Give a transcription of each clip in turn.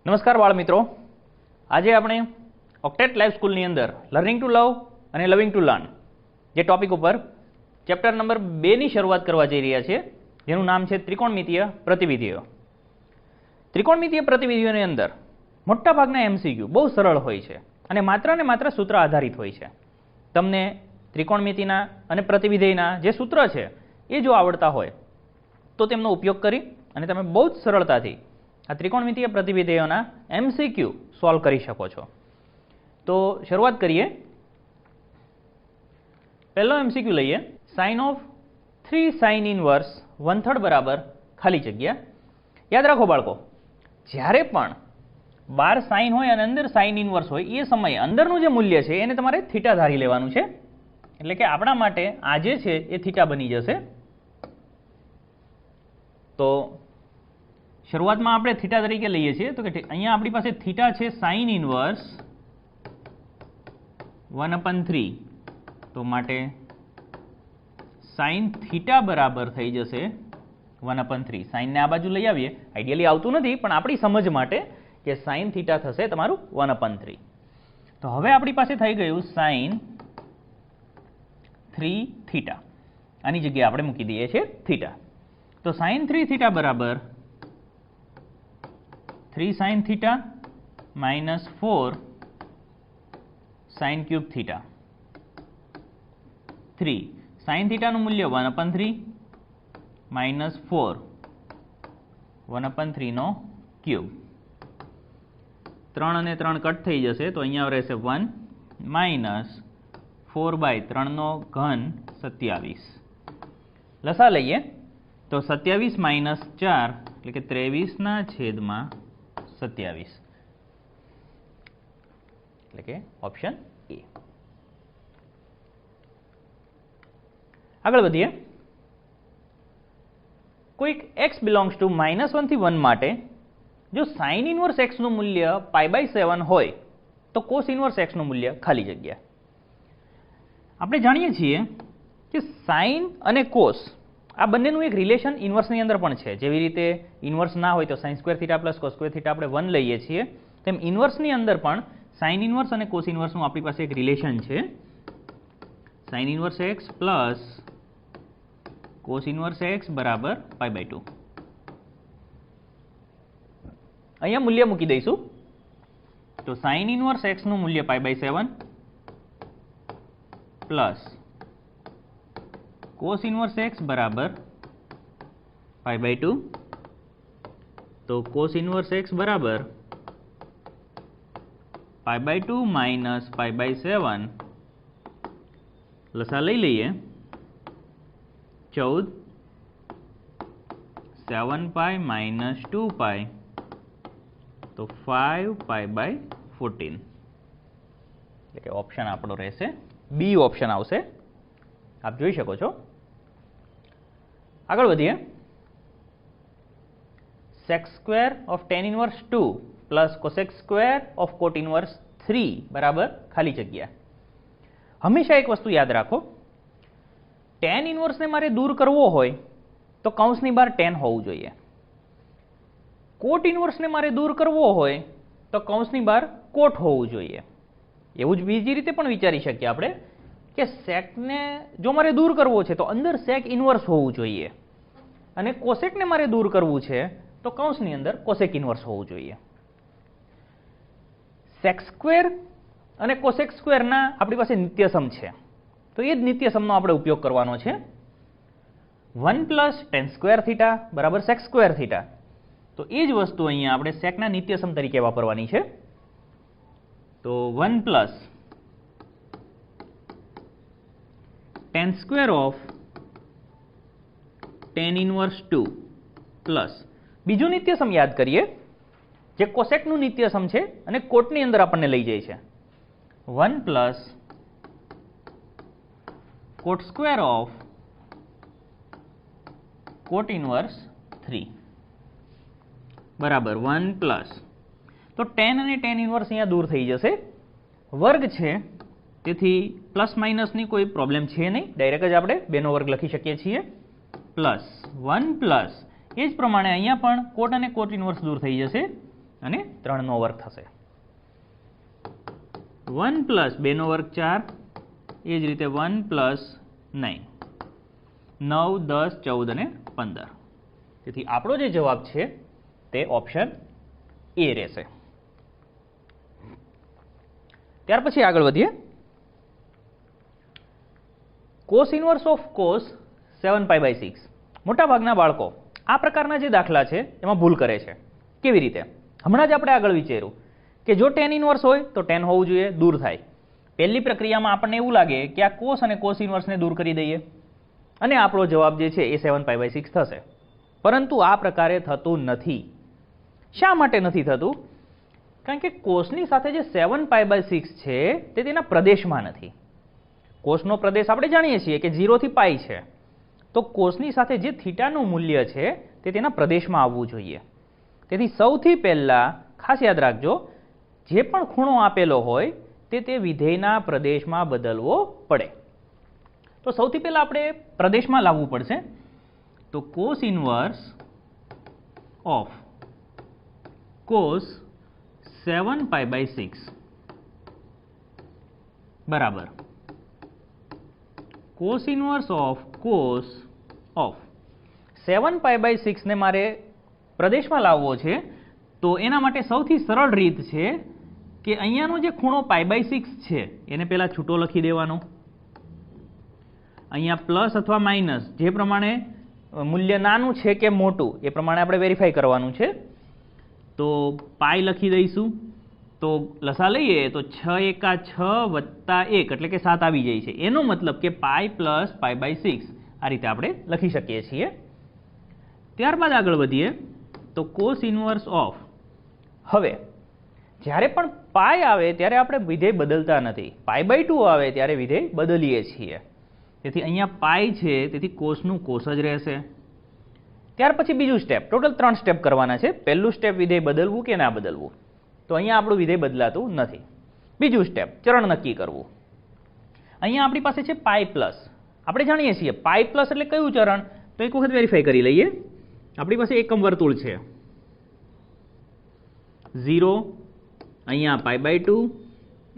નમસ્કાર બાળ મિત્રો, આજે આપણે ઓક્ટેટ લાઈવ સ્કૂલની અંદર લર્નિંગ ટુ લવ અને લવિંગ ટુ લર્ન જે ટોપિક ઉપર ચેપ્ટર નંબર 2 ની શરૂઆત કરવા જઈ રહ્યા છીએ, જેનું નામ છે ત્રિકોણમિતીય પ્રતિવિધિઓ. ત્રિકોણમિતીય પ્રતિવિધિઓની અંદર મોટાભાગના એમસીક્યુ બહુ સરળ હોય છે અને માત્ર સૂત્ર આધારિત હોય છે. તમને ત્રિકોણમિતિના અને પ્રતિવિધિના જે સૂત્ર છે એ જો આવડતા હોય તો તેમનો ઉપયોગ કરી અને તમે બહુ જ સરળતાથી આ ત્રિકોણમિતીય પ્રતિવિધિઓના એમસીક્યુ સોલ્વ કરી શકો છો. તો શરૂઆત કરીએ. પહેલો એમસીક્યુ લઈએ. સાઇન ઓફ 3 સાઇન ઇનવર્સ 1/3 બરાબર ખાલી જગ્યા. યાદ રાખો બાળકો, જ્યારે પણ 12 સાઇન હોય અને અંદર સાઇન ઇનવર્સ હોય એ સમયે અંદરનું જે મૂલ્ય છે એને તમારે થીટા ધારી લેવાનું છે. એટલે કે આપણા માટે આ જે છે એ થીટા બની જશે. તો શરૂઆતમાં આપણે થીટા તરીકે લઈએ છીએ, તો કે અહીંયા આપણી પાસે થીટા છે સાઇન ઇનવર્સ 1/3. તો માટે સાઇન થીટા બરાબર થઈ જશે 1/3. સાઇનને આ બાજુ લઈ આવીએ. આઈડિયલી આવતું નથી, પણ આપણી સમજ માટે કે સાઇન થીટા થશે તમારું 1/3. તો હવે આપણી પાસે થઈ ગયું સાઇન 3 થીટા. આની જગ્યાએ આપણે મૂકી દઈએ છીએ થીટા. તો સાઇન 3 થીટા બરાબર 3 sine theta minus 4 sine cube theta. 3 sine થીટાનું મૂલ્ય 1/3 માઇનસ 4 1/3 નો ક્યુબ. 3 અને 3 કટ થઈ જશે, તો અહીંયા રહેશે 1 માઇનસ 4/3 નો ઘન 27. લસા લઈએ તો 27 માઇનસ 4 એટલે કે 23/27, એટલે કે ઓપ્શન એ. આગળ વધીએ. કોઈક x બિલોંગ્સ ટુ -1 થી 1 માટે જો સાઇન ઇનવર્સ x નું મૂલ્ય π/7 હોય તો કોસ ઇનવર્સ x નું મૂલ્ય ખાલી જગ્યા. આપણે જાણીએ છીએ કે સાઇન અને કોસ આ બંનેનું એક રિલેશન ઇનવર્સની અંદર પણ છે. જેવી રીતે ઇનવર્સ ના હોય તો sin square theta plus cos square theta આપણે 1 લઈએ છીએ, તેમ ઇનવર્સની અંદર પણ સાઇન ઇનવર્સ અને કોસ ઇનવર્સનું આપણી પાસે એક રિલેશન છે. Sine inverse x plus cos inverse x બરાબર π/2. અહીંયા મૂલ્ય મૂકી દઈશું. તો સાઇન ઇનવર્સ x નું મૂલ્ય π/7 પ્લસ કોસ ઇનવર્સ x બરાબર π/2. તો કોસ ઇનવર્સ x બરાબર π/2 માઇનસ π/7. લસા લઈ લઈએ. 14 7π માઇનસ 2π, તો 5π/14, એટલે કે ઓપ્શન આપણો રહેશે બી ઓપ્શન આવશે. આપ જોઈ શકો છો. આગળ વધીએ. sec square of tan inverse 2 plus cosec square of cot inverse 3 બરાબર ખાલી જગ્યા. હંમેશા એક વસ્તુ યાદ રાખો, tan ઇનવર્સને મારે દૂર કરવો હોય તો કૌંસની બહાર tan હોવું જોઈએ. કોટ ઇનવર્સને મારે દૂર કરવો હોય તો કૌંસની બહાર કોટ હોવું જોઈએ. એવું જ બીજી રીતે પણ વિચારી શકીએ આપણે કે સેકને જો મારે દૂર કરવો છે તો અંદર સેક ઇનવર્સ હોવું જોઈએ, અને કોસેકને મારે દૂર કરવું છે તો કૌંસની અંદર કોસેક ઇનવર્સ હોવું જોઈએ. સેક સ્ક્વેર અને કોસેક સ્ક્વેરના આપણી પાસે નિત્યસમ છે, તો એ જ નિત્યસમનો આપણે ઉપયોગ કરવાનો છે. 1 પ્લસ tan સ્ક્વેર થીટા બરાબર સેક સ્ક્વેર થીટા. તો એ જ વસ્તુ અહીંયા આપણે સેકના નિત્યસમ તરીકે વાપરવાની છે. તો 1 plus tan square of tan inverse 2 plus બીજું નિત્યસમ યાદ કરીએ જે કોસેકનું નિત્યસમ છે અને કોટની અંદર આપણને લઈ જાય છે. 1 plus cot square of cot inverse 3 બરાબર 1 પ્લસ, તો tan અને tan ઇનવર્સ અહીંયા દૂર થઈ જશે. વર્ગ છે તેથી પ્લસ માઇનસની કોઈ પ્રોબ્લેમ છે નહીં, ડાયરેક્ટ જ આપણે 2 નો વર્ગ લખી શકીએ છીએ. પ્લસ 1 પ્લસ એ જ પ્રમાણે અહીંયા પણ કોટ અને કોટ ઇનવર્સ દૂર થઈ જશે. અને 3નો વર્ગ થશે. 1 પ્લસ 2નો વર્ગ 4, એ જ રીતે 1 પ્લસ 9, 9, 10, 14 અને 15. તેથી આપણો જે જવાબ છે તે ઓપ્શન એ રહેશે. ત્યાર પછી આગળ વધીએ. Cos inverse of cos 7π/6. મોટાભાગના બાળકો આ પ્રકારના જે દાખલા છે એમાં ભૂલ કરે છે. કેવી રીતે? હમણાં જ આપણે આગળ વિચાર્યું કે જો tan ઇન્વર્સ હોય તો tan હોવું જોઈએ, દૂર થાય. પહેલી પ્રક્રિયામાં આપણને એવું લાગે કે આ કોસ અને કોસ ઇન્વર્સને દૂર કરી દઈએ અને આપણો જવાબ જે છે એ 7π/6 થશે. પરંતુ આ પ્રકારે થતું નથી. શા માટે નથી થતું? કારણ કે કોસની સાથે જે 7π/6 છે તે તેના પ્રદેશમાં નથી. કોસનો પ્રદેશ આપણે જાણીએ છીએ કે 0 થી π છે. તો કોસની સાથે જે થીટાનું મૂલ્ય છે તે તેના પ્રદેશમાં આવવું જોઈએ. તેથી સૌથી પહેલાં ખાસ યાદ રાખજો, જે પણ ખૂણો આપેલો હોય તે વિધેયના પ્રદેશમાં બદલવો પડે. તો સૌથી પહેલાં આપણે પ્રદેશમાં લાવવું પડશે. તો કોસ ઇન્વર્સ ઓફ કોસ 7π/6 બરાબર cos inverse of cos of 7π/6 ને મારે પ્રદેશમાં લાવવો છે. તો એના માટે સૌથી સરળ રીત છે કે અહીંયાનો જે ખૂણો π/6 છે એને પહેલાં છૂટો લખી દેવાનો. અહીંયા પ્લસ અથવા માઇનસ જે પ્રમાણે મૂલ્ય નાનું છે કે મોટું એ પ્રમાણે આપણે વેરીફાઈ કરવાનું છે. તો પાઈ લખી દઈશું. તો લસા લઈએ તો 6 એકા 6 વત્તા 1 એટલે કે 7 આવી જાય છે. એનો મતલબ કે પાઈ પ્લસ π/6 આ રીતે આપણે લખી શકીએ છીએ. ત્યારબાદ આગળ વધીએ તો કોસ ઇન્વર્સ ઓફ. હવે જ્યારે પણ પાઈ આવે ત્યારે આપણે વિધેય બદલતા નથી. π/2 આવે ત્યારે વિધેય બદલીએ છીએ. તેથી અહીંયા પાઈ છે તેથી કોસનું કોસ જ રહેશે. ત્યાર પછી બીજું સ્ટેપ, ટોટલ 3 સ્ટેપ કરવાના છે. પહેલું સ્ટેપ વિધેય બદલવું કે ના બદલવું. તો અહીંયા આપણું વિધેય બદલાતું નથી. બીજું સ્ટેપ ચરણ નક્કી કરવું. અહીંયા આપણી પાસે છે પાઈ પ્લસ. આપણે જાણીએ છીએ પાઈ પ્લસ એટલે કયું ચરણ? તો એક વખત વેરીફાઈ કરી લઈએ. આપણી પાસે એકમ વર્તુળ છે 0, અહીંયા π/2,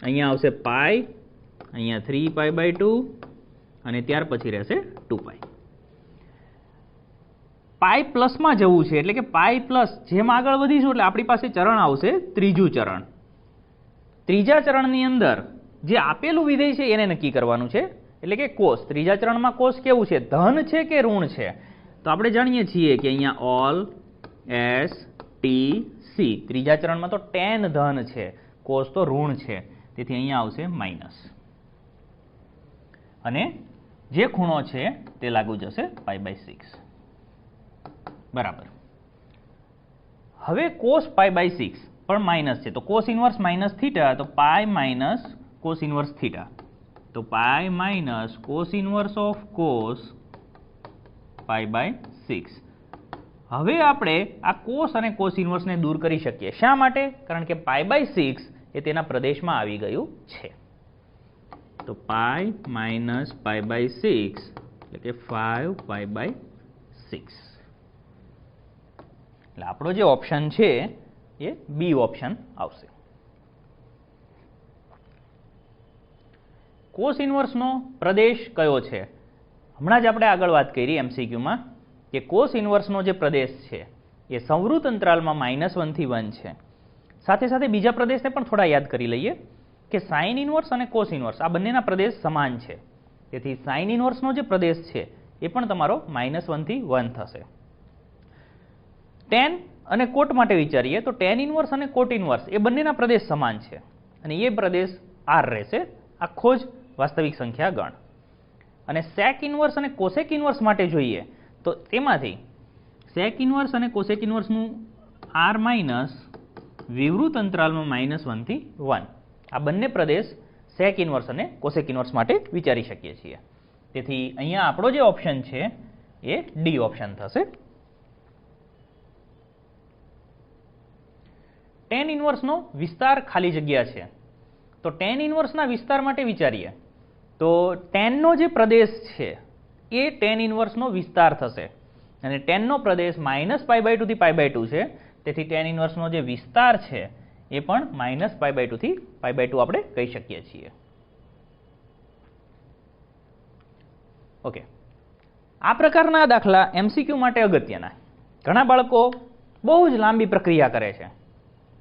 અહીંયા આવશે પાઈ, અહીંયા 3π/2 અને ત્યાર પછી રહેશે 2π. પાઈ પ્લસમાં જવું છે એટલે કે પાઈ પ્લસ જેમ આગળ વધીશું એટલે આપણી પાસે ચરણ આવશે ત્રીજું ચરણ. ત્રીજા ચરણની અંદર જે આપેલું વિધેય છે એને નક્કી કરવાનું છે એટલે કે કોસ. ત્રીજા ચરણમાં કોસ કેવું છે? ધન છે કે ઋણ છે? તો આપણે જાણીએ છીએ કે અહીંયા ઓલ એસ ટી સી. ત્રીજા ચરણમાં તો tan ધન છે, કોસ તો ઋણ છે, તેથી અહીંયા આવશે માઇનસ. અને જે ખૂણો છે તે લાગુ જશે π/6 બરાબર. હવે કોસ π/6 પણ માઇનસ છે તો કોસ ઇન્વર્સ માઇનસ થીટા, તો pi minus cos inverse theta. તો pi minus cos inverse of cos π/6. હવે આપણે આ કોસ અને કોસ ઇન્વર્સને દૂર કરી શકીએ. શા માટે? કારણ કે π/6 એ તેના પ્રદેશમાં આવી ગયું છે. તો પાઈ માઇનસ π/6 એટલે કે 5π/6. એટલે આપણો જે ઓપ્શન છે એ બી ઓપ્શન આવશે. કોસ ઇન્વર્સનો પ્રદેશ કયો છે? હમણાં જ આપણે આગળ વાત કરી MCQમાં કે કોસ ઇન્વર્સનો જે પ્રદેશ છે એ સંવૃત અંતરાલમાં -1 થી 1 છે. સાથે સાથે બીજા પ્રદેશને પણ થોડા યાદ કરી લઈએ કે સાઇન ઇન્વર્સ અને કોસ ઇન્વર્સ આ બંનેના પ્રદેશ સમાન છે. તેથી સાઇન ઇન્વર્સનો જે પ્રદેશ છે એ પણ તમારો -1 થી 1 થશે. tan અને કોટ માટે વિચારીએ તો tan ઇન્વર્સ અને કોટ ઇન્વર્સ એ બંનેના પ્રદેશ સમાન છે અને એ પ્રદેશ R રહેશે, આખો જ વાસ્તવિક સંખ્યા ગણ. અને સેક ઇન્વર્સ અને કોસેક ઇન્વર્સ માટે જોઈએ તો તેમાંથી સેક ઇન્વર્સ અને કોસેક ઇન્વર્સનું R માઇનસ વિવૃત અંતરાલમાં -1 થી 1 આ બંને પ્રદેશ સેક ઇન્વર્સ અને કોસેક ઇન્વર્સ માટે વિચારી શકીએ છીએ. તેથી અહીંયા આપણો જે ઓપ્શન છે એ ડી ઓપ્શન થશે. tan ઇન્વર્સનો વિસ્તાર ખાલી જગ્યા છે. તો tan ઇન્વર્સના વિસ્તાર માટે વિચારીએ તો tanનો જે પ્રદેશ છે એ tan ઇન્વર્સનો વિસ્તાર થશે અને tanનો પ્રદેશ -π/2 થી π/2 છે તેથી tan ઇન્વર્સનો જે વિસ્તાર છે એ પણ -π/2 થી π/2 આપણે કહી શકીએ છીએ. ઓકે, આ પ્રકારના દાખલા MCQ માટે અગત્યના. ઘણા બાળકો બહુ જ લાંબી પ્રક્રિયા કરે છે,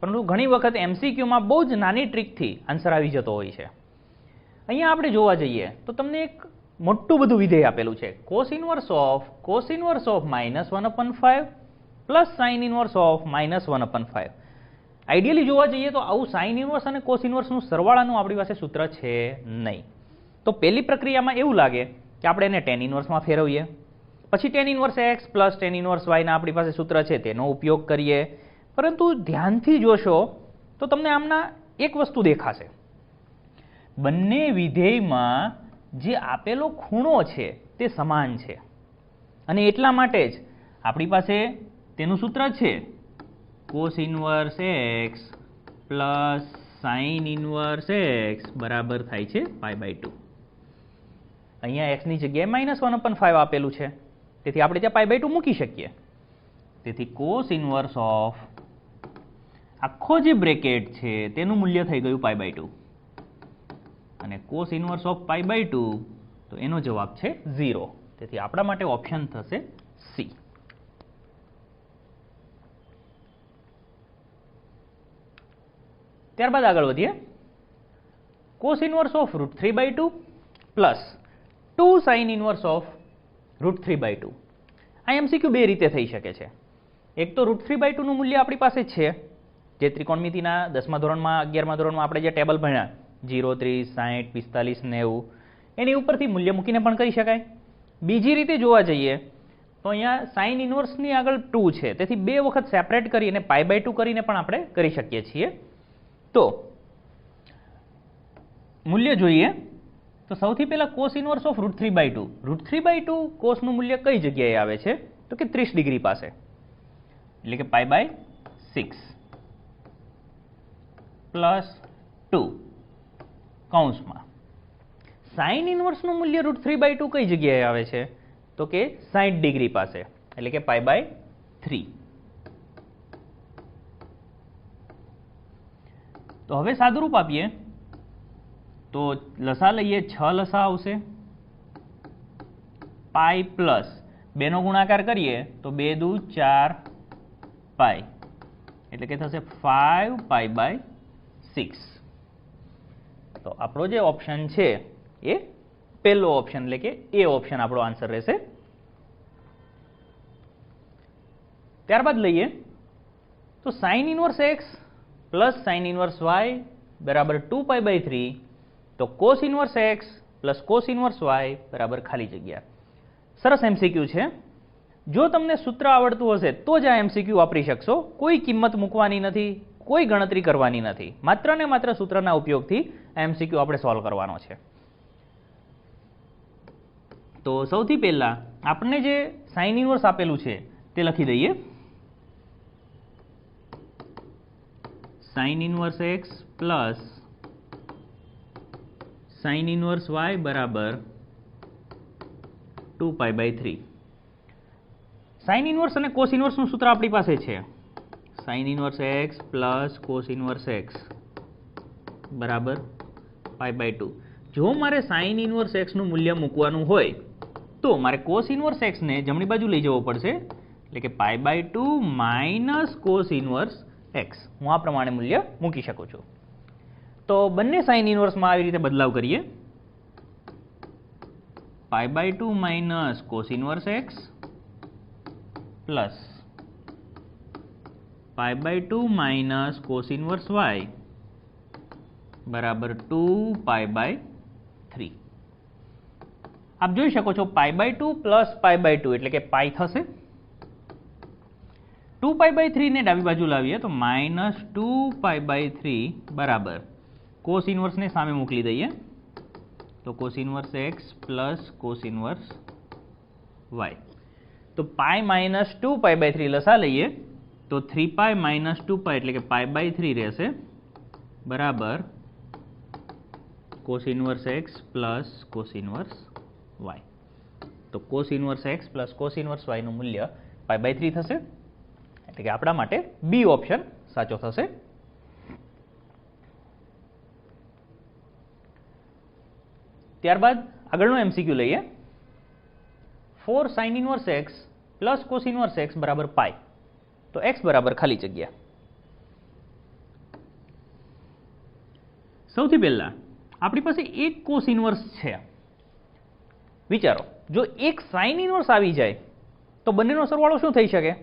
પરંતુ ઘણી વખત MCQમાં બહુ જ નાની ટ્રીકથી આન્સર આવી જતો હોય છે. અહીંયા આપણે જોવા જઈએ તો તમને એક મોટું બધું વિધેય આપેલું છે, cos inverse of -1/5 plus sin inverse of -1/5. Ideally જોવા જઈએ તો આવું sin inverse અને cos inverseનું સરવાળાનું આપણી પાસે સૂત્ર છે નહીં. તો પહેલી પ્રક્રિયામાં એવું લાગે કે આપણે એને tan inverseમાં ફેરવીએ, પછી tan inverse x plus tan inverse y ના આપણી પાસે સૂત્ર છે તેનો ઉપયોગ કરીએ. પરંતુ ધ્યાનથી જોશો તો તમને આમના એક વસ્તુ દેખાશે, બંને વિધેયમાં જે આપેલો ખૂણો છે તે સમાન છે, અને એટલા માટે જ આપણી પાસે તેનું સૂત્ર છે cos inverse x plus sin inverse x બરાબર થાય છે π/2. અહીંયા x ની જગ્યાએ -1/5 આપેલું છે, તેથી આપણે ત્યાં π/2 મૂકી શકીએ. તેથી cos inverse of આખો જે બ્રેકેટ છે તેનું મૂલ્ય થઈ ગયું π/2, અને cos inverse of π/2 તો એનો જવાબ છે 0. તેથી આપણા માટે ઓપ્શન થશે C. ત્યારબાદ આગળ વધીએ. cos inverse of √3/2 plus 2 sin inverse of √3/2. આ MCQ બે રીતે થઈ શકે છે. એક તો √3/2 નું મૂલ્ય આપણી પાસે છે, જે ત્રિકોણમિતિના 10મા ધોરણમાં 11મા ધોરણમાં આપણે જે ટેબલ ભણ્યા 0, 30, 60, 45, 90 એની ઉપરથી મૂલ્ય મૂકીને પણ કરી શકાય. બીજી રીતે જોવા જઈએ તો અહીંયા sin ઇન્વર્સની આગળ 2 છે, તેથી બે વખત સેપરેટ કરી અને π/2 કરીને પણ આપણે કરી શકીએ છીએ. તો મૂલ્ય જોઈએ તો સૌથી પહેલા cos inverse of √3/2. √3/2 cosનું મૂલ્ય કઈ જગ્યાએ આવે છે તો કે 30 ડિગ્રી પાસે, એટલે કે π/6 પ્લસ 2 કૌંસમાં. sin ઇન્વર્સનું મૂલ્ય √3/2 કઈ જગ્યાએ આવે છે તો કે 60 ડિગ્રી પાસે, એટલે કે π/3. તો હવે સાદુરૂપ આપીએ તો લસા લઈએ, 6 લસા આવશે, પાઈ પ્લસ 2 નો ગુણાકાર કરીએ તો 2 દુ 4 પાઈ, એટલે કે થશે 5π/6. તો આપણો જે ઓપ્શન છે એ પહેલો ઓપ્શન, એટલે કે એ ઓપ્શન આપણો આન્સર રહેશે. ત્યારબાદ લઈએ તો sin inverse x plus sin inverse y બરાબર 2π/3, તો cos inverse x plus cos inverse y બરાબર ખાલી જગ્યા. સરસ MCQ છે. જો તમને સૂત્ર આવડતું હશે તો જ આ MCQ વાપરી શકશો. કોઈ કિંમત મૂકવાની નથી, કોઈ ગણતરી કરવાની નથી, માત્ર ને માત્ર સૂત્રના ઉપયોગથી આ MCQ આપણે સોલ્વ કરવાનો છે. તો સૌથી પહેલા આપણને જે sin ઇન્વર્સ આપેલું છે તે લખી દઈએ. sin inverse x plus sin inverse y બરાબર 2π/3. sin ઇન્વર્સ અને cos ઇન્વર્સનું સૂત્ર આપણી પાસે છે, sin inverse x plus cos inverse x બરાબર π/2. જો મારે sin ઇન્વર્સ x નું મૂલ્ય મૂકવાનું હોય તો મારે cos ઇન્વર્સ x ને જમણી બાજુ લઈ જવો પડશે, એટલે કે π/2 માઇનસ cos ઇન્વર્સ x. હું આ પ્રમાણે મૂલ્ય મૂકી શકું છું. તો બંને sin ઇન્વર્સમાં આવી રીતે બદલાવ કરીએ. π/2 minus cos inverse x plus π/2 minus cos inverse y બરાબર 2π/3. આપ જોઈ શકો છો π/2 પ્લસ π/2 એટલે કે પાઈ થશે. 2π/3 ને ડાબી બાજુ લાવીએ તો -2π/3 બરાબર cos ઇન્વર્સને સામે મોકલી દઈએ તો cos inverse x plus cos inverse y. તો પાઈ માઇનસ 2π/3 લસા લઈએ તો 3π માઇનસ 2π એટલે કે π/3 રહેશે બરાબર cos inverse x plus cos inverse y. તો cos inverse x plus cos inverse y નું મૂલ્ય π/3 થશે. એટલે કે આપણા માટે બી ઓપ્શન સાચો થશે. ત્યારબાદ આગળનો MCQ લઈએ. 4 sin inverse x plus cos inverse x બરાબર પાઈ. તો x બરાબર ખાલી જગ્યા. સૌથી પહેલા આપણી પાસે એક cos inverse છે. વિચારો, જો એક sin inverse આવી જાય તો બંનેનો સરવાળો શું થઈ શકે?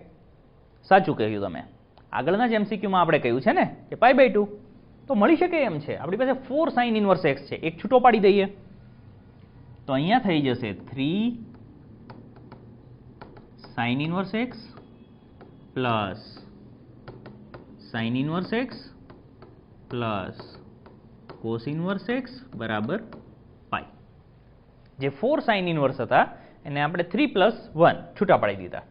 સાચું કહ્યું તમે. આગળના જ MCQમાં આપણે કહ્યું છે ને કે π/2 તો મળી શકે એમ છે. આપણી પાસે 4 sin inverse x છે, એક છૂટો પાડી દઈએ તો અહીંયા થઈ જશે 3 sin inverse x plus sin inverse x plus cos inverse x બરાબર પાઈ. જે 4 sin inverse હતા એને આપણે 3 + 1 છૂટા પાડી દીધા.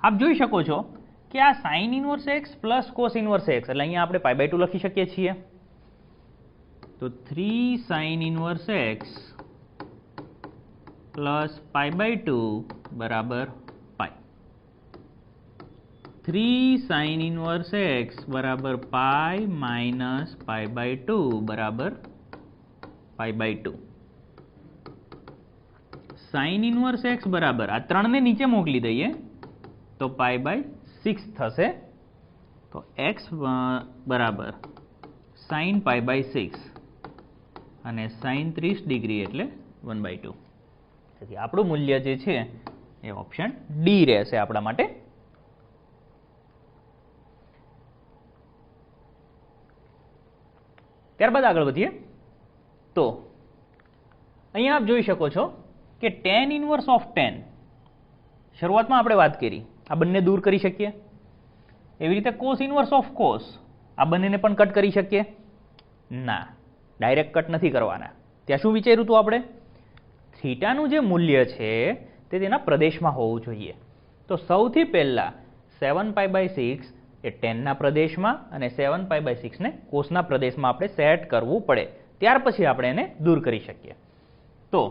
આપ જોઈ શકો છો કે આ sin inverse x plus cos inverse x એટલે અહીંયા આપણે π/2 લખી શકીએ છીએ. તો 3 sin inverse x પ્લસ π/2 બરાબર પાઈ. 3 sin inverse x બરાબર પાઈ માઇનસ π/2 બરાબર π/2. sin inverse x બરાબર આ 3 ને નીચે મોકલી દઈએ તો π/6 થશે. તો x બરાબર sin π/6 અને sin 30 ડિગ્રી એટલે 1/2. તેથી આપણું મૂલ્ય જે છે એ ઓપ્શન ડી રહેશે આપણા માટે. ત્યારબાદ આગળ વધીએ તો અહીંયા આપ જોઈ શકો છો કે tan inverse of tan, શરૂઆતમાં આપણે વાત કરી આ બંને દૂર કરી શકીએ. એવી રીતે cos inverse of cos આ બંનેને પણ કટ કરી શકીએ? ના, ડાયરેક્ટ કટ નથી કરવાના. ત્યાં શું વિચાર્યું હતું આપણે? થીટાનું જે મૂલ્ય છે તે તેના પ્રદેશમાં હોવું જોઈએ. તો સૌથી પહેલા 7π/6 એ tanના પ્રદેશમાં અને 7π/6 ને cosના પ્રદેશમાં આપણે સેટ કરવું પડે. ત્યાર પછી આપણે એને દૂર કરી શકીએ. તો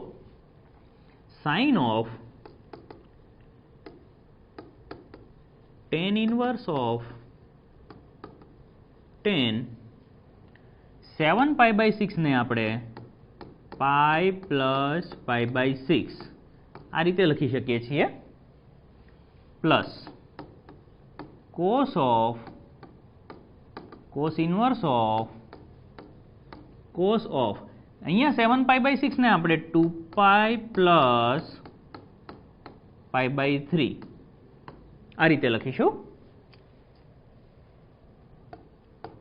sin of tan inverse of tan 7π/6 ને આપણે પાઈ પ્લસ π/6 આ રીતે લખી શકીએ છીએ. Plus cos inverse of cos of અહીંયા 7π/6 ને આપણે 2π પ્લસ π/3 આ રીતે લખીશું.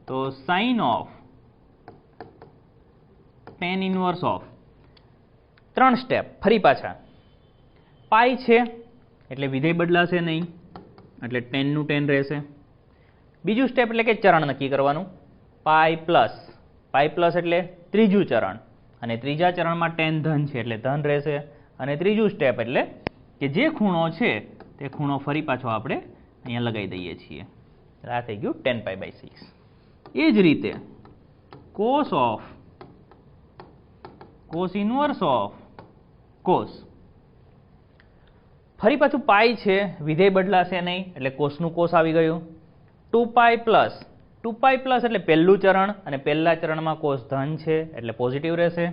તો sin of tan inverse of 3 step ફરી પાછા. પાઈ છે એટલે વિધેય બદલાશે નહીં એટલે tan નું tan રહેશે. બીજું સ્ટેપ એટલે કે ચરણ નક્કી કરવાનું. પાઈ પ્લસ એટલે ત્રીજું ચરણ અને ત્રીજા ચરણમાં tan ધન છે એટલે ધન રહેશે. અને ત્રીજું સ્ટેપ એટલે કે જે ખૂણો છે તે ખૂણો ફરી પાછો આપણે અહીંયા લગાવી દઈએ છીએ. આ થઈ ગયું tan π/6. એ જ રીતે cos inverse of cos ફરી પાછું પાઈ છે, વિધેય બદલાશે નહીં એટલે કોસનું કોસ આવી ગયું. 2π પ્લસ એટલે પહેલું ચરણ અને પહેલા ચરણમાં કોસ ધન છે એટલે પોઝિટિવ રહેશે.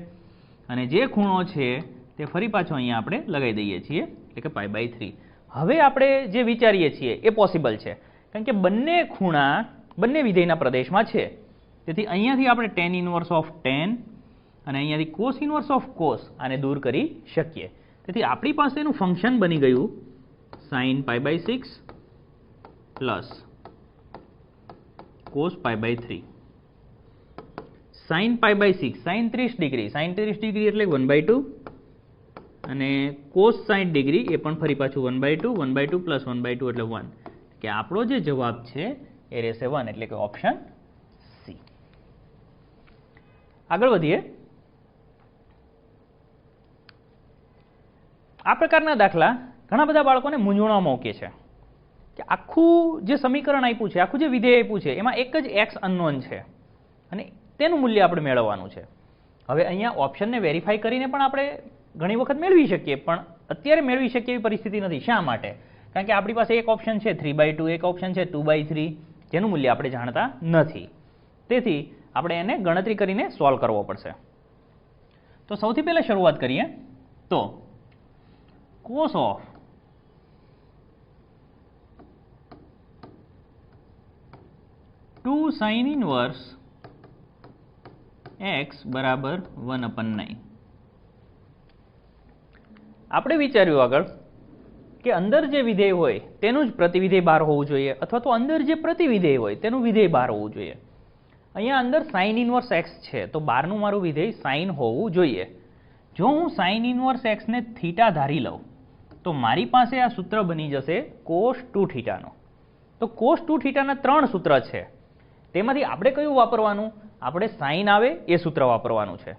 અને જે ખૂણો છે તે ફરી પાછો અહીંયા આપણે લગાવી દઈએ છીએ એટલે કે π/3. હવે આપણે જે વિચારીએ છીએ એ પોસિબલ છે કારણ કે બંને ખૂણા બંને વિધેયના પ્રદેશમાં છે. તેથી અહીંયાથી આપણે tan inverse of tan અને અહીંયાથી cos inverse of cos આને દૂર કરી શકીએ. તેથી આપણી પાસે એનું ફંક્શન બની ગયું sin π/6 plus cos π/3. sin π/6 sin 30 degree એટલે 1/2 અને cos 60 ડિગ્રી એ પણ ફરી પાછું 1/2 પ્લસ 1/2 એટલે 1. કે આપણો જે જવાબ છે એ રહેશે 1 એટલે કે ઓપ્શન સી. આગળ વધીએ. આ પ્રકારના દાખલા ઘણા બધા બાળકોને મૂંઝવણમાં મૂકે છે કે આખું જે સમીકરણ આપ્યું છે, આખું જે વિધેય આપ્યું છે એમાં એક જ x અનનોન છે અને તેનું મૂલ્ય આપણે મેળવવાનું છે. હવે અહીંયા ઓપ્શનને વેરીફાઈ કરીને પણ આપણે ઘણી વખત મેળવી શકીએ પણ અત્યારે મેળવી શકીએ એવી પરિસ્થિતિ નથી. શા માટે? કારણ કે આપણી પાસે એક ઓપ્શન છે 3/2, એક ઓપ્શન છે 2/3, જેનું મૂલ્ય આપણે જાણતા નથી. તેથી આપણે એને ગણતરી કરીને સોલ્વ કરવો પડશે. તો સૌથી પહેલાં શરૂઆત કરીએ તો cos of 2 sin inverse x બરાબર 1/9. આપણે વિચાર્યું આગળ કે અંદર જે વિધેય હોય તેનું જ પ્રતિવિધેય બહાર હોવું જોઈએ, અથવા તો અંદર જે પ્રતિવિધેય હોય તેનું વિધેય બહાર હોવું જોઈએ. અહીંયા અંદર sin ઇનવર્સ x છે, તો બહારનું મારું વિધેય sin હોવું જોઈએ. જો હું sin ઇનવર્સ x ને થીટા ધારી લઉં તો મારી પાસે આ સૂત્ર બની જશે cos 2 થીટાનો. તો cos 2 થીટાના 3 સૂત્ર છે, તેમાંથી આપણે કયું વાપરવાનું? આપણે sin આવે એ સૂત્ર વાપરવાનું છે.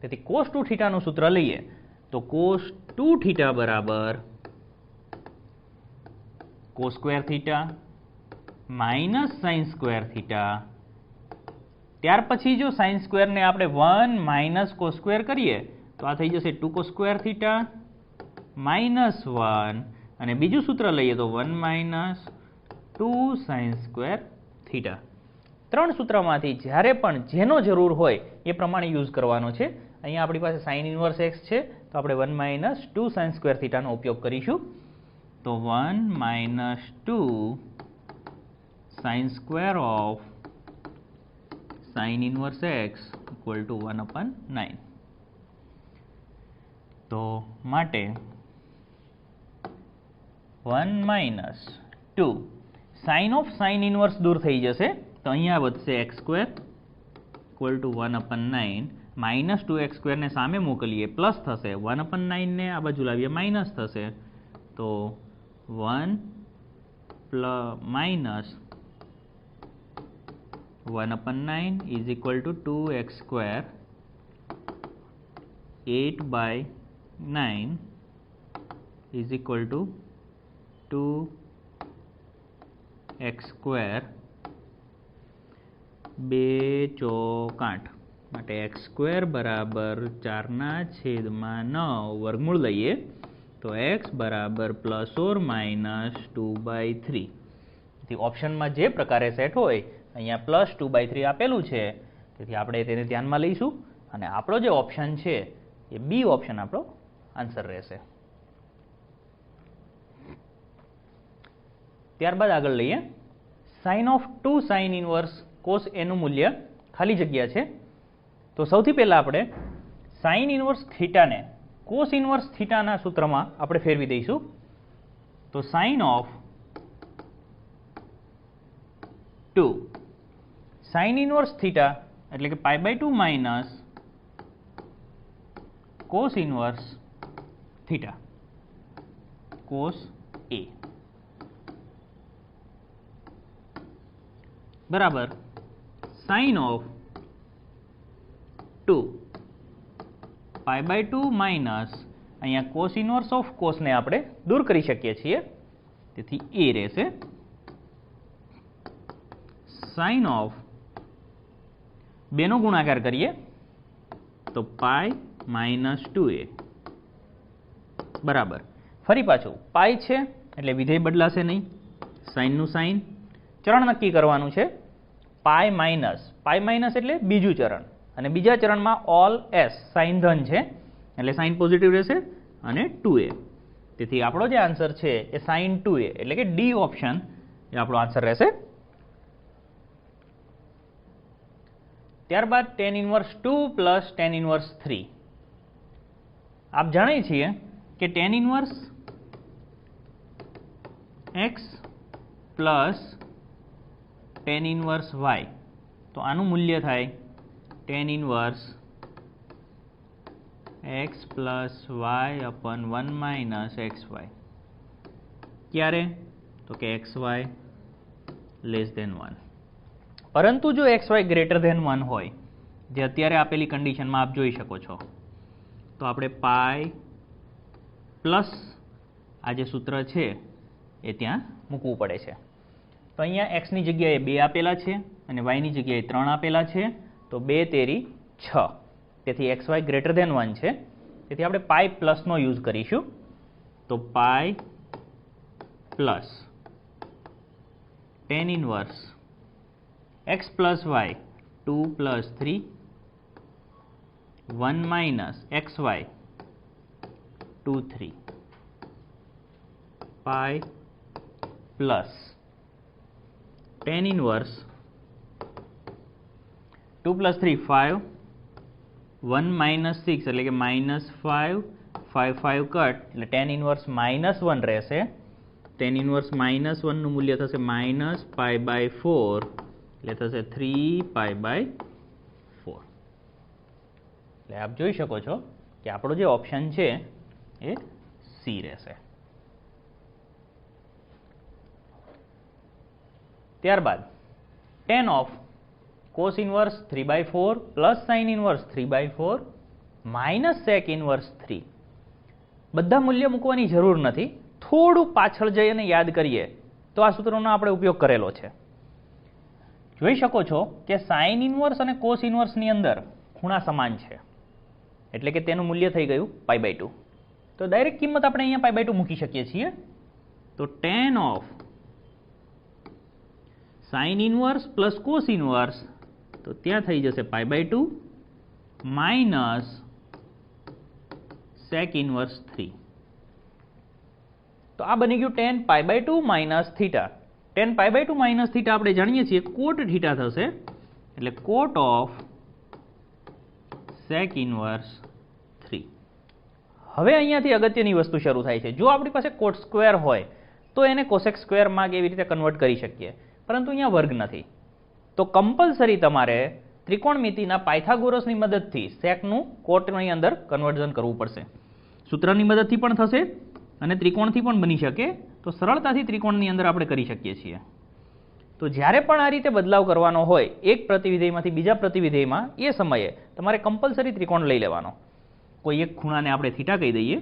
તેથી cos 2 થીટાનું સૂત્ર લઈએ તો cos 2 થીટા બરાબર cos square theta minus sin square theta. ત્યાર પછી જો sin સ્ક્વેરને આપણે 1 માઇનસ cos સ્ક્વેર કરીએ તો આ થઈ જશે 2 cos સ્ક્વેર થીટા માઇનસ 1, અને બીજું સૂત્ર લઈએ તો 1 માઇનસ 2 sin સ્ક્વેર થીટા. 3 સૂત્રમાંથી જ્યારે પણ જેનો જરૂર હોય એ પ્રમાણે યુઝ કરવાનો છે. અહીંયા આપણી પાસે sin ઇનવર્સ x છે, તો આપણે 1 માઇનસ 2 sin સ્ક્વેર થીટાનો ઉપયોગ કરીશું. તો 1 minus 2 sin square of sin inverse x equal to 1/9. તો માટે 1 minus 2 sine of sine inverse દૂર થઈ જશે, તો અહીંયા વધશે x square equal to 1/9. Minus 2x સ્ક્વેરને સામે મોકલીએ પ્લસ થશે, 1/9 ને આ બાજુ લાવીએ માઇનસ થશે, તો 1 minus 1/9 is equal to 2x square. 8/9 is equal to 2x square. 2 ચોક 8 માટે x સ્ક્વેર બરાબર 4/9 વર્ગમૂળ લઈએ તો x બરાબર પ્લસ ઓર માઇનસ 2/3. તેથી ઓપ્શનમાં જે પ્રકારે સેટ હોય અહીંયા પ્લસ 2/3 આપેલું છે, તેથી આપણે તેને ધ્યાનમાં લઈશું અને આપણો જે ઓપ્શન છે એ બી ઓપ્શન આપણો આન્સર રહેશે. ત્યારબાદ આગળ લઈએ sine of 2 sine inverse cos એનું મૂલ્ય ખાલી જગ્યા છે. તો સૌથી પહેલાં આપણે સાઇન ઇનવર્સ થીટાને કોસ ઇનવર્સ થીટાના સૂત્રમાં આપણે ફેરવી દઈશું. તો sine of 2 sine inverse theta એટલે કે π/2 minus cos inverse theta cos એ બરાબર સાઇન ઓફ 2 π/2 માઇનસ અહીંયા કોસ ઇનવર્સ ઓફ કોસને આપણે દૂર કરી શકીએ છીએ, તેથી એ રહેશે. સાઇન ઓફ 2 નો ગુણાકાર કરીએ તો પાઈ માઇનસ 2a બરાબર. ફરી પાછું પાઈ છે એટલે વિધેય બદલાશે નહીં, સાઇનનું સાઇન. ચરણ નક્કી કરવાનું છે. પાઈ માઇનસ એટલે બીજું ચરણ, અને બીજા ચરણમાં ઓલ એસ સાઇન ધન છે એટલે સાઇન પોઝિટિવ રહેશે, અને 2a. તેથી આપણો જે આન્સર છે એ સાઇન 2a એટલે કે ડી ઓપ્શન એ આપણો આન્સર રહેશે. ત્યારબાદ tan inverse 2 plus tan inverse 3. આપ જાણીએ છીએ કે tan inverse x plus tan inverse y, તો આનું મૂલ્ય થાય tan inverse x plus y અપન 1 minus xy. ક્યારે? તો કે xy લેસ ધેન 1. પરંતુ જો xy ગ્રેટર ધેન 1 હોય, જે અત્યારે આપેલી કન્ડિશનમાં આપ જોઈ શકો છો, તો આપણે પાઈ પ્લસ આ જે સૂત્ર છે એ ત્યાં મૂકવું પડે છે. તો અહીંયા એક્સની જગ્યાએ 2 આપેલા છે અને વાયની જગ્યાએ 3 આપેલા છે, તો 2 તેરી 6. તેથી xy ગ્રેટર ધેન 1 છે, તેથી આપણે પાઈ પ્લસનો યુઝ કરીશું. તો pi plus tan inverse x plus Y 2 plus 3 1 minus xy 2 3 pi plus tan inverse 2 plus 3 5 1 minus 6 એટલે કે માઇનસ 5 5 5 કટ એટલે tan ઇનવર્સ માઇનસ 1 રહેશે. tan ઇનવર્સ માઇનસ 1 નું મૂલ્ય થશે માઇનસ પાઈ બાય 4 એટલે થશે 3 પાઈ બાય 4. એટલે આપ જોઈ શકો છો કે આપણો જે ઓપ્શન છે એ સી રહેશે. ત્યારબાદ tan of cos inverse 3/4 plus sin inverse 3/4 minus sec inverse 3. બધા મૂલ્ય મૂકવાની જરૂર નથી, થોડું પાછળ જઈ અને યાદ કરીએ તો આ સૂત્રનો આપણે ઉપયોગ કરેલો છે. જોઈ શકો છો કે sin ઇનવર્સ અને cos ઇનવર્સની અંદર ખૂણા સમાન છે, એટલે કે તેનું મૂલ્ય થઈ ગયું π/2. તો ડાયરેક્ટ કિંમત આપણે અહીંયા π/2 મૂકી શકીએ છીએ. તો tan of sin inverse plus cos inverse, તો ત્યાં થઈ જશે π/2 માઇનસ sec ઇનવર્સ 3. તો આ બની ગયું tan π/2 minus theta. tan π/2 minus theta આપણે જાણીએ છીએ કોટ થીટા થશે, એટલે કોટ ઓફ sec ઇનવર્સ 3. હવે અહીંયાથી અગત્યની વસ્તુ શરૂ થાય છે. જો આપણી પાસે કોટ સ્ક્વેર હોય તો એને કોસેક સ્ક્વેરમાં કેવી રીતે કન્વર્ટ કરી શકીએ, પરંતુ અહીંયા વર્ગ નથી. તો કમ્પલસરી તમારે ત્રિકોણમિતિના પાયથાગોરસની મદદથી સેકનું કોટની અંદર કન્વર્ઝન કરવું પડશે. સૂત્રની મદદથી પણ થશે અને ત્રિકોણથી પણ બની શકે, તો સરળતાથી ત્રિકોણની અંદર આપણે કરી શકીએ છીએ. તો જ્યારે પણ આ રીતે બદલાવ કરવાનો હોય એક પ્રતિવિધેયમાંથી બીજા પ્રતિવિધેયમાં, એ સમયે તમારે કમ્પલસરી ત્રિકોણ લઈ લેવાનો. કોઈ એક ખૂણાને આપણે થીટા કહી દઈએ.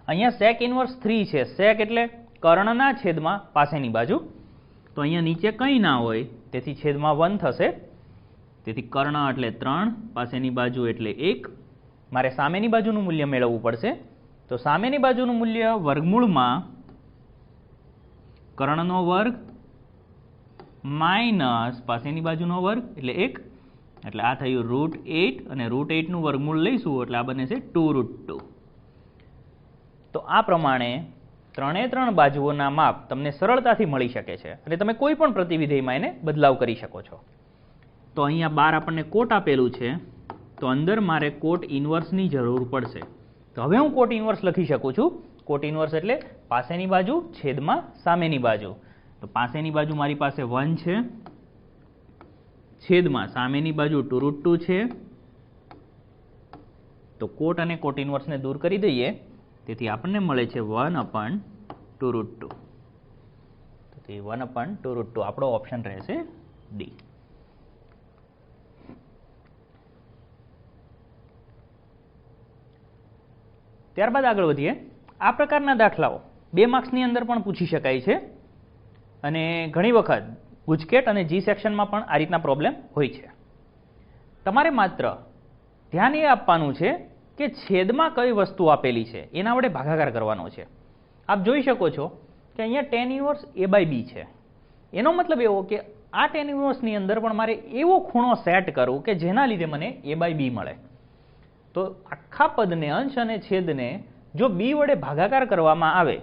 અહીંયા sec ઇનવર્સ 3 છે. sec એટલે કર્ણના છેદમાં પાસેની બાજુ. તો અહીંયા નીચે કંઈ ના હોય, તેથી છેદમાં 1 થશે. તેથી કર્ણ એટલે 3, પાસેની બાજુ એટલે 1. મારે સામેની બાજુનું મૂલ્ય મેળવવું પડશે. તો સામેની બાજુનું મૂલ્ય વર્ગમૂળમાં કર્ણનો વર્ગ માઇનસ પાસેની બાજુનો વર્ગ એટલે 1. એટલે આ થયું √8 અને √8 નું વર્ગમૂળ લઈશું એટલે આ બને છે 2√2. તો આ પ્રમાણે 3 બાજુઓના માપ તમને સરળતાથી મળી શકે છે અને તમે કોઈ પણ પ્રતિવિધેયમાં એને બદલાવ કરી શકો છો. તો અહીંયા 12 આપણને કોટ આપેલું છે, તો અંદર મારે કોટ ઇનવર્સની જરૂર પડશે. તો હવે હું કોટ ઇનવર્સ લખી શકું છું. કોટ ઇનવર્સ એટલે પાસેની બાજુ છેદમાં સામેની બાજુ. તો પાસેની બાજુ મારી પાસે 1 છે, છેદમાં સામેની બાજુ 2√2 છે. તો કોટ અને કોટ ઇનવર્સને દૂર કરી દઈએ, તેથી આપણને મળે છે 1/2√2. તેથી 1/2√2 આપણો ઓપ્શન રહેશે ડી. ત્યારબાદ આગળ વધીએ. આ પ્રકારના દાખલાઓ 2 માર્ક્સની અંદર પણ પૂછી શકાય છે અને ઘણી વખત ગુજકેટ અને જી સેક્શનમાં પણ આ રીતના પ્રોબ્લેમ હોય છે. તમારે માત્ર ધ્યાન એ આપવાનું છે કે છેદમાં કઈ વસ્તુ આપેલી છે એના વડે ભાગાકાર કરવાનો છે. આપ જોઈ શકો છો કે અહીંયા tan ઇનવર્સ a/b છે. એનો મતલબ એવો કે આ tan ઇનવર્સની અંદર પણ મારે એવો ખૂણો સેટ કરવું કે જેના લીધે મને a/b મળે. તો આખા પદને, અંશ અને છેદને જો b વડે ભાગાકાર કરવામાં આવે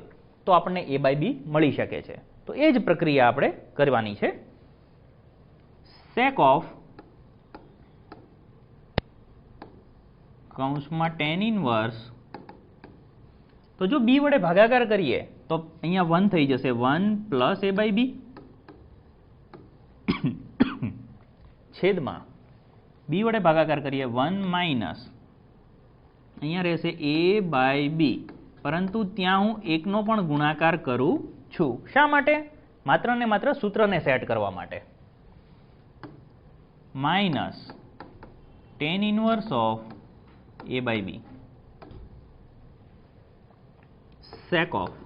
તો આપણને a/b મળી શકે છે. તો એ જ પ્રક્રિયા આપણે કરવાની છે. sec ઓફ કૌંસમાં tan ઇનવર્સ, તો જો b વડે ભાગાકાર કરીએ તો અહીંયા 1 થઈ જશે, 1 પ્લસ a/b છેદમાં b વડે ભાગાકાર કરીએ 1 માઇનસ અહીંયા રહેશે a/b, પરંતુ ત્યાં હું 1 નો પણ ગુણાકાર કરું છું. શા માટે? માત્ર ને માત્ર સૂત્રને સેટ કરવા માટે. Minus tan inverse of a/b sec of,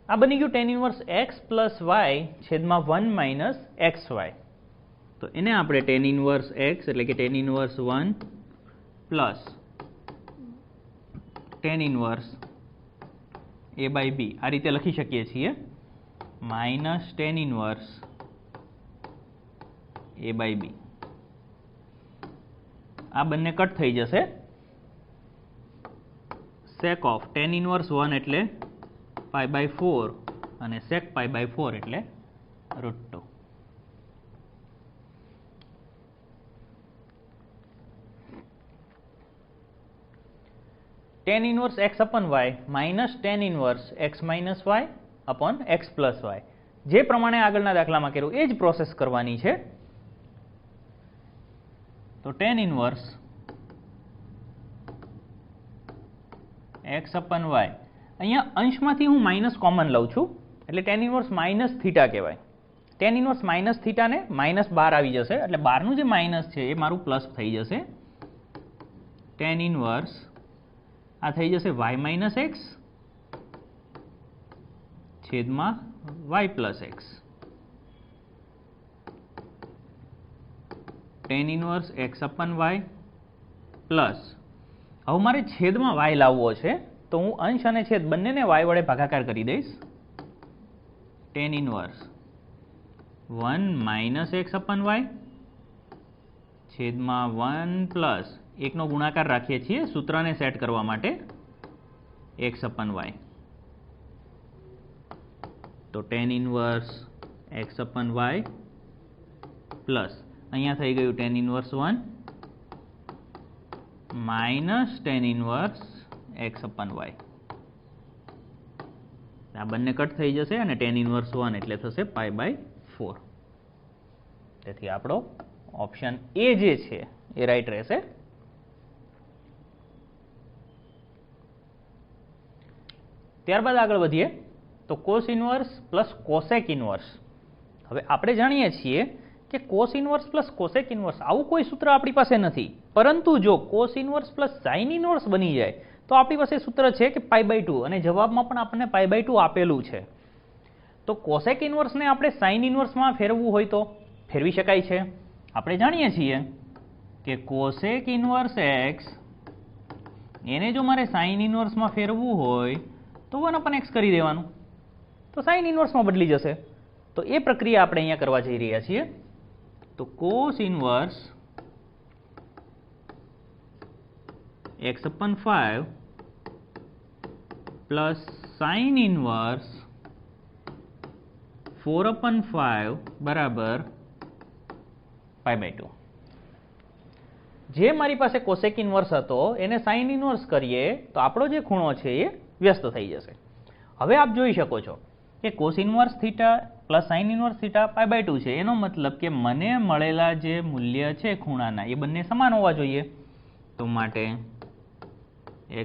આ બની ગયું tan inverse x plus y છેદમાં 1 માઇનસ xy. તો એને આપણે tan ઇનવર્સ x એટલે કે tan inverse 1 plus tan inverse a by b આ રીતે લખી શકીએ છીએ, minus tan inverse a by b. આ બંને કટ થઈ જશે. sec ઓફ ટેન ઇનવર્સ 1 એટલે પાઈ બાય 4 અને sec પાઈ બાય 4 એટલે √2. Tan inverse x અપન y minus tan inverse x minus y upon x plus y. જે પ્રમાણે આગળના દાખલામાં કર્યું એ જ પ્રોસેસ કરવાની છે. તો ટેન ઇનવર્સ x અપન y, અહીંયા અંશમાંથી હું માઇનસ કોમન લઉં છું એટલે ટેન ઇનવર્સ માઇનસ થીટા કહેવાય. ટેન ઇનવર્સ માઇનસ થીટાને માઇનસ 12 આવી જશે એટલે 12નું જે માઇનસ છે એ મારું પ્લસ થઈ જશે. ટેન ઇનવર્સ આ થઈ જશે y માઇનસ એક્સ છેદમાં y plus x. Tan inverse x અપન y plus, હવે મારે છેદમાં y લાવવો છે તો હું અંશ અને છેદ બંનેને y વડે ભાગાકાર કરી દઈશ. Tan inverse 1 minus x અપન y છેદમાં 1 પ્લસ એકનો ગુણાકાર રાખીએ છીએ સૂત્રને સેટ કરવા માટે, એક્સ અપન y. તો tan inverse x અપન y plus અહીંયા થઈ ગયું tan inverse 1 minus tan inverse x અપન y. આ બંને કટ થઈ જશે અને ટેન ઇનવર્સ 1 એટલે થશે પાઈ બાય 4. તેથી આપણો ઓપ્શન એ જે છે એ રાઈટ રહેશે. ત્યારબાદ આગળ વધીએ તો cos inverse plus cosec inverse. હવે આપણે જાણીએ છીએ કે cos inverse plus cosec inverse આવું કોઈ સૂત્ર આપણી પાસે નથી, પરંતુ જો cos inverse plus sine inverse બની જાય તો આપણી પાસે સૂત્ર છે કે પાઈ બાય 2 અને જવાબમાં પણ આપણને પાઈ બાય 2 આપેલું છે. તો કોસેક ઇનવર્સને આપણે સાઇન ઇનવર્સમાં ફેરવવું હોય તો ફેરવી શકાય છે. આપણે જાણીએ છીએ કે કોસેક ઇનવર્સ એક્સ એને જો મારે સાઇન ઇનવર્સમાં ફેરવવું હોય તો 1 અપન એક્સ કરી દેવાનું, તો સાઇન ઇનવર્સમાં બદલી જશે. તો એ પ્રક્રિયા આપણે અહીંયા કરવા જઈ રહ્યા છીએ. તો cos inverse x અપન 5 plus sine inverse 4 અપન 5 બરાબર પાઈ બાય 2. જે મારી પાસે કોસેક ઇનવર્સ હતો એને સાઇન ઇનવર્સ કરીએ તો આપણો જે ખૂણો છે એ વ્યસ્ત થઈ જશે. હવે આપ જોઈ શકો છો કે cos inverse theta plus sine inverse theta pi by 2 છે. એનો મતલબ કે મને મળેલા જે મૂલ્ય છે ખૂણાના એ બંને સમાન હોવા જોઈએ. તો માટે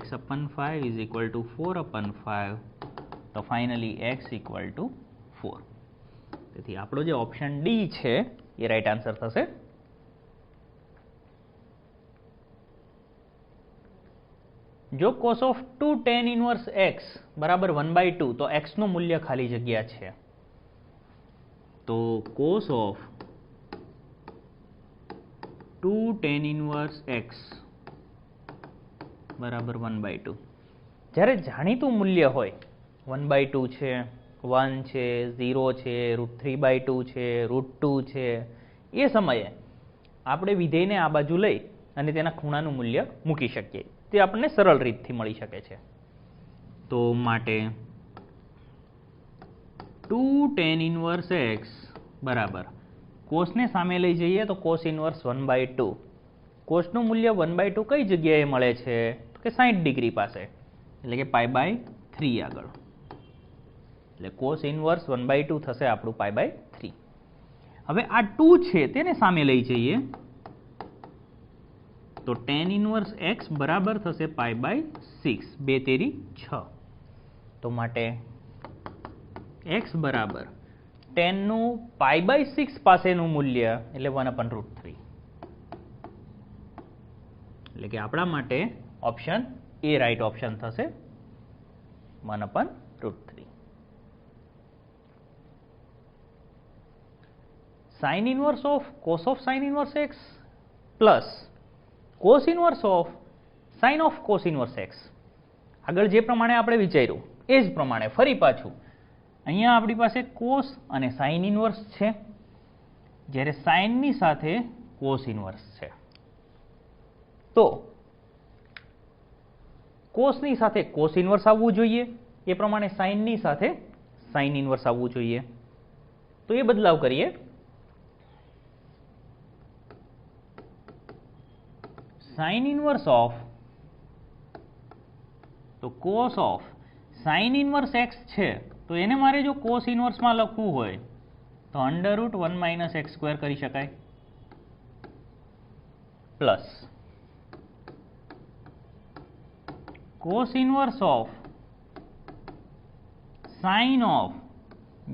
x અપન 5 ઇઝ ઇક્વલ ટુ 4 અપન 5, તો ફાઇનલી x ઇક્વલ ટુ 4. તેથી આપણો જે ઓપ્શન ડી છે એ રાઈટ આન્સર થશે. જો cos of 2 tan inverse x બરાબર 1/2 તો x નું મૂલ્ય ખાલી જગ્યા છે. તો cos of 2 tan inverse x બરાબર 1/2. જ્યારે જાણીતું મૂલ્ય હોય 1/2 છે, 1 છે, 0 છે, √3/2 છે, √2 છે, એ સમયે આપણે વિધેયને આ બાજુ લઈ અને તેના ખૂણાનું મૂલ્ય મૂકી શકીએ. તે આપણને સરળ રીતથી મળી શકે છે. તો માટે 2 tan ઇનવર્સ x બરાબર કોસને સામે લઈ જઈએ તો કોસ ઇનવર્સ 1/2. કોસનું મૂલ્ય 1/2 કઈ જગ્યાએ મળે છે તો કે 60 ડિગ્રી પાસે, એટલે કે પાઈ બાય 3 આગળ. એટલે કોસ ઇનવર્સ 1/2 થશે આપણું પાઈ બાય 3. હવે આ 2 છે તેને સામે લઈ જઈએ તો tan ઇનવર્સ x બરાબર થશે પાઈ બાય 6, 2 તેરી 6. તો માટે x બરાબર tan નું પાઈ બાય 6 પાસેનું મૂલ્ય એટલે 1/√3. એટલે કે આપણા માટે ઓપ્શન એ રાઈટ ઓપ્શન થશે, 1/√3. Sine inverse of cos of sine inverse x plus cos inverse of sine of cos inverse x. આગળ જે પ્રમાણે આપણે વિચાર્યું એ જ પ્રમાણે ફરી પાછું અહીંયા આપણી પાસે કોસ અને સાઇન ઇન્વર્સ છે, જ્યારે સાઇનની સાથે કોસ ઇન્વર્સ છે. તો કોસની સાથે કોસ ઇન્વર્સ આવવું જોઈએ, એ પ્રમાણે સાઇનની સાથે સાઇન ઇન્વર્સ આવવું જોઈએ. તો એ બદલાવ કરીએ. સાઇન ઇન્વર્સ ઓફ, તો cos of sine inverse x છે, તો એને મારે જો કોસ ઇન્વર્સમાં લખવું હોય તો √1 - x² કરી શકાય, plus cos inverse of sine of,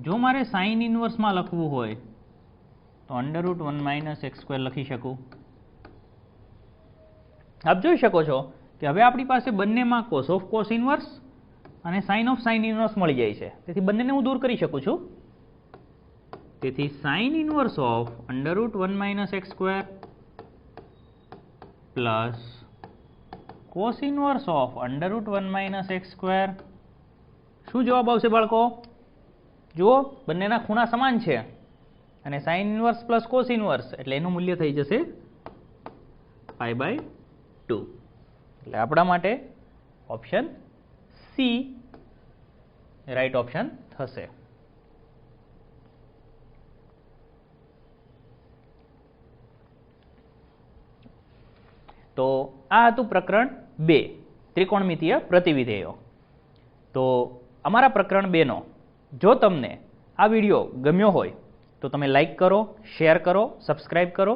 જો મારે સાઇન ઇન્વર્સમાં લખવું હોય તો √1 - x² લખી શકું. આપ જોઈ શકો છો કે હવે આપણી પાસે બંનેમાં કોસ ઓફ કોસ ઇન્વર્સ અને સાઇન ઓફ સાઇન ઇન્વર્સ મળી જાય છે, તેથી બંનેને હું દૂર કરી શકું છું. તેથી sine inverse of √1 - x² plus cos inverse of √1 - x². શું જવાબ આવશે બાળકો? જુઓ, બંનેના ખૂણા સમાન છે અને sine inverse plus cos inverse એટલે એનું મૂલ્ય થઈ જશે π/2. એટલે આપણા માટે ઓપ્શન સી રાઈટ ઓપ્શન થશે. તો આ હતું પ્રકરણ 2, ત્રિકોણમિતીય પ્રતિવિધેયો. તો અમારા પ્રકરણ 2નો જો તમને આ વિડીયો ગમ્યો હોય તો તમે લાઈક કરો, શેર કરો, સબસ્ક્રાઈબ કરો,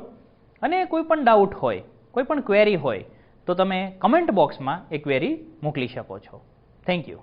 અને કોઈ પણ ડાઉટ હોય, કોઈ પણ ક્વેરી હોય તો તમે કમેન્ટ બોક્સમાં એ ક્વેરી મોકલી શકો છો. Thank you.